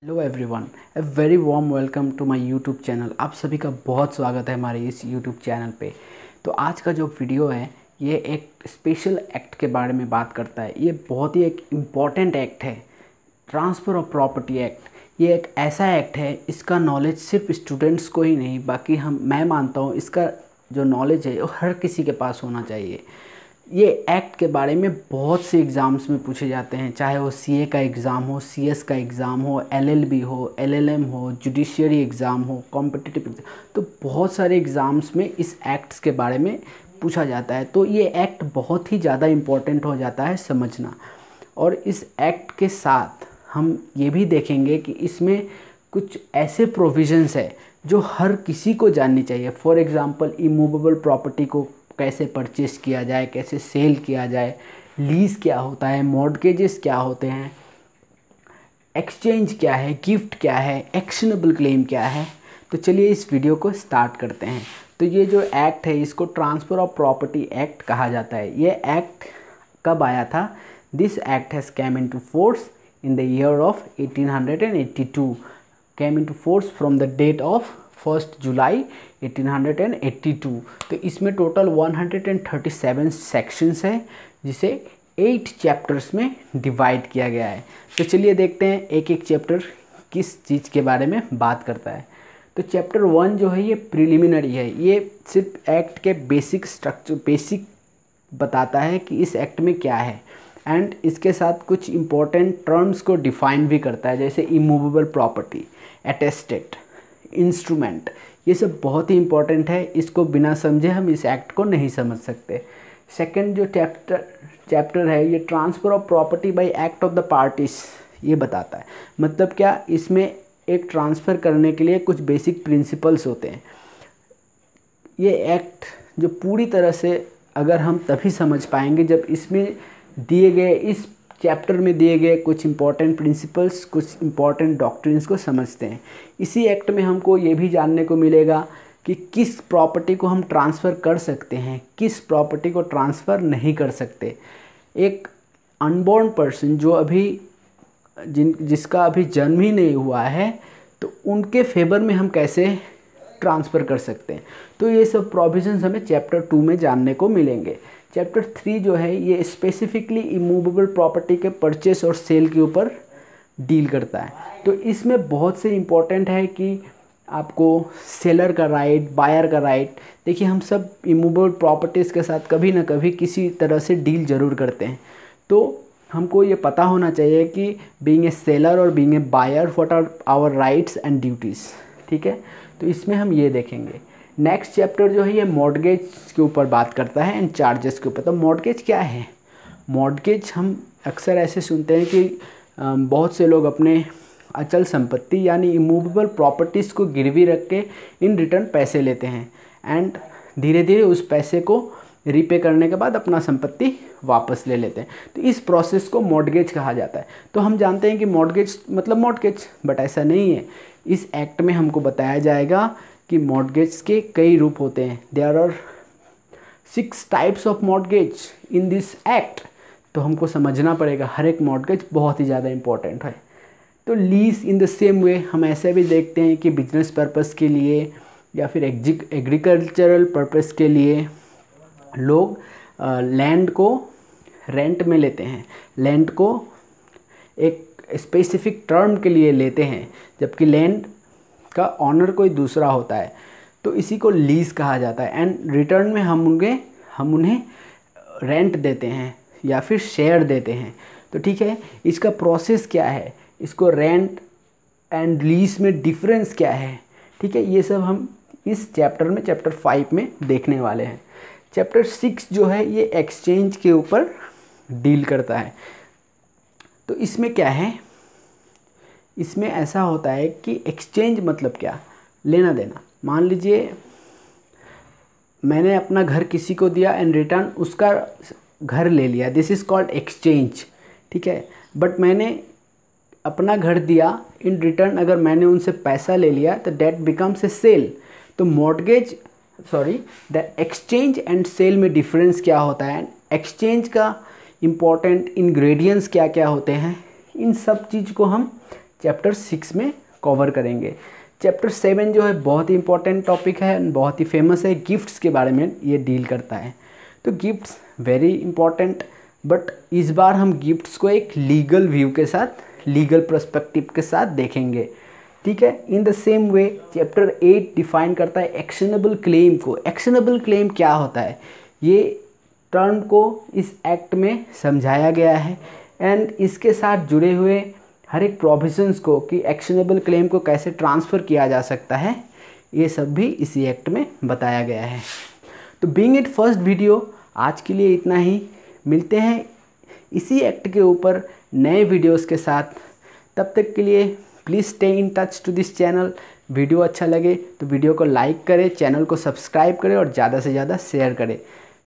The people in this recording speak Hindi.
Hello everyone, a very warm welcome to my YouTube channel. आप सभी का बहुत स्वागत है हमारे इस यूट्यूब चैनल पे। तो आज का जो वीडियो है ये एक स्पेशल एक्ट के बारे में बात करता है। ये बहुत ही एक इम्पॉर्टेंट एक्ट है, ट्रांसफ़र ऑफ प्रॉपर्टी एक्ट। ये एक ऐसा एक्ट है, इसका नॉलेज सिर्फ स्टूडेंट्स को ही नहीं, बाकी मैं मानता हूँ इसका जो नॉलेज है वो हर किसी के पास होना चाहिए। ये एक्ट के बारे में बहुत से एग्ज़ाम्स में पूछे जाते हैं, चाहे वो सीए का एग्ज़ाम हो, सीएस का एग्ज़ाम हो, एलएलबी हो, एलएलएम हो, जुडिशियरी एग्ज़ाम हो, कॉम्पिटिटिव एग्ज़ाम, तो बहुत सारे एग्ज़ाम्स में इस एक्ट्स के बारे में पूछा जाता है। तो ये एक्ट बहुत ही ज़्यादा इम्पोर्टेंट हो जाता है समझना। और इस एक्ट के साथ हम ये भी देखेंगे कि इसमें कुछ ऐसे प्रोविज़न्स है जो हर किसी को जाननी चाहिए। फॉर एग्ज़ाम्पल, इमूवेबल प्रॉपर्टी को कैसे परचेस किया जाए, कैसे सेल किया जाए, लीज़ क्या होता है, मॉर्गेजेस क्या होते हैं, एक्सचेंज क्या है, गिफ्ट क्या है, एक्शनेबल क्लेम क्या है। तो चलिए इस वीडियो को स्टार्ट करते हैं। तो ये जो एक्ट है इसको ट्रांसफ़र ऑफ प्रॉपर्टी एक्ट कहा जाता है। ये एक्ट कब आया था? This act has came into force in the year of 1882, came into force from the date of 1 July 1882। तो इसमें टोटल 137 सेक्शंस है, जिसे 8 चैप्टर्स में डिवाइड किया गया है। तो चलिए देखते हैं एक एक चैप्टर किस चीज़ के बारे में बात करता है। तो चैप्टर 1 जो है ये प्रिलिमिनरी है। ये सिर्फ एक्ट के बेसिक बताता है कि इस एक्ट में क्या है, एंड इसके साथ कुछ इम्पोर्टेंट टर्म्स को डिफाइन भी करता है, जैसे इमूवेबल प्रॉपर्टी, एटेस्टेट, इंस्ट्रूमेंट। ये सब बहुत ही इम्पोर्टेंट है, इसको बिना समझे हम इस एक्ट को नहीं समझ सकते। सेकंड जो चैप्टर है ये transfer of property bye act of the parties, ये बताता है। मतलब क्या, इसमें एक ट्रांसफ़र करने के लिए कुछ बेसिक प्रिंसिपल्स होते हैं। ये एक्ट जो पूरी तरह से अगर हम तभी समझ पाएंगे जब इसमें दिए गए, इस चैप्टर में दिए गए कुछ इंपॉर्टेंट प्रिंसिपल्स, कुछ इंपॉर्टेंट डॉक्ट्रिन्स को समझते हैं। इसी एक्ट में हमको ये भी जानने को मिलेगा कि किस प्रॉपर्टी को हम ट्रांसफ़र कर सकते हैं, किस प्रॉपर्टी को ट्रांसफ़र नहीं कर सकते। एक अनबॉर्न पर्सन जो अभी जिसका अभी जन्म ही नहीं हुआ है, तो उनके फेवर में हम कैसे ट्रांसफ़र कर सकते हैं। तो ये सब प्रोविजंस हमें चैप्टर 2 में जानने को मिलेंगे। चैप्टर 3 जो है ये स्पेसिफिकली इमूवेबल प्रॉपर्टी के परचेस और सेल के ऊपर डील करता है। तो इसमें बहुत से इम्पोर्टेंट है कि आपको सेलर का राइट, बायर का राइट। देखिए, हम सब इमूवेबल प्रॉपर्टीज़ के साथ कभी ना कभी किसी तरह से डील ज़रूर करते हैं। तो हमको ये पता होना चाहिए कि बीइंग ए सेलर और being a buyer, what are our rights and duties. ठीक है, तो इसमें हम ये देखेंगे। नेक्स्ट चैप्टर जो है ये मॉर्गेज के ऊपर बात करता है एंड चार्जेस के ऊपर। तो मॉर्गेज क्या है? मॉर्गेज हम अक्सर ऐसे सुनते हैं कि बहुत से लोग अपने अचल संपत्ति यानी इमूवेबल प्रॉपर्टीज़ को गिरवी रख के इन रिटर्न पैसे लेते हैं, एंड धीरे धीरे उस पैसे को रीपे करने के बाद अपना संपत्ति वापस ले लेते हैं। तो इस प्रोसेस को मॉर्गेज कहा जाता है। तो हम जानते हैं कि मॉर्गेज मतलब मॉर्गेज, बट ऐसा नहीं है। इस एक्ट में हमको बताया जाएगा कि मॉर्गेज के कई रूप होते हैं। There are 6 types of mortgage in this act. तो हमको समझना पड़ेगा, हर एक मॉर्गेज बहुत ही ज़्यादा इंपॉर्टेंट है। तो lease in the same way हम ऐसे भी देखते हैं कि बिजनेस पर्पस के लिए या फिर एग्रीकल्चरल पर्पस के लिए लोग लैंड को रेंट में लेते हैं, लैंड को एक स्पेसिफिक टर्म के लिए लेते हैं, जबकि लैंड का ऑनर कोई दूसरा होता है। तो इसी को लीज़ कहा जाता है, एंड रिटर्न में हम उन्हें रेंट देते हैं या फिर शेयर देते हैं। तो ठीक है, इसका प्रोसेस क्या है, इसको रेंट एंड लीज़ में डिफरेंस क्या है, ठीक है, ये सब हम इस चैप्टर में, चैप्टर 5 में देखने वाले हैं। चैप्टर 6 जो है ये एक्सचेंज के ऊपर डील करता है। तो इसमें क्या है, इसमें ऐसा होता है कि एक्सचेंज मतलब क्या, लेना देना। मान लीजिए मैंने अपना घर किसी को दिया एंड रिटर्न उसका घर ले लिया, दिस इज़ कॉल्ड एक्सचेंज। ठीक है, बट मैंने अपना घर दिया, इन रिटर्न अगर मैंने उनसे पैसा ले लिया तो डेट बिकम्स ए सेल। तो द एक्सचेंज एंड सेल में डिफरेंस क्या होता है, एक्सचेंज का इम्पोर्टेंट इंग्रेडिएंट्स क्या क्या होते हैं, इन सब चीज़ को हम चैप्टर 6 में कवर करेंगे। चैप्टर 7 जो है बहुत ही इंपॉर्टेंट टॉपिक है, बहुत ही फेमस है, गिफ्ट्स के बारे में ये डील करता है। तो गिफ्ट्स वेरी इंपॉर्टेंट, बट इस बार हम गिफ्ट्स को एक लीगल व्यू के साथ, लीगल पर्सपेक्टिव के साथ देखेंगे, ठीक है। In the same way chapter 8 define करता है एक्शनेबल क्लेम को। एक्शनेबल क्लेम क्या होता है, ये टर्म को इस एक्ट में समझाया गया है एंड इसके साथ जुड़े हुए हर एक प्रोविजंस को कि एक्शनेबल क्लेम को कैसे ट्रांसफ़र किया जा सकता है, ये सब भी इसी एक्ट में बताया गया है। तो बीइंग इट फर्स्ट वीडियो आज के लिए इतना ही। मिलते हैं इसी एक्ट के ऊपर नए वीडियोस के साथ। तब तक के लिए please stay in touch to this channel. Video अच्छा लगे तो वीडियो को लाइक करें, चैनल को सब्सक्राइब करें और ज़्यादा से ज़्यादा शेयर करें।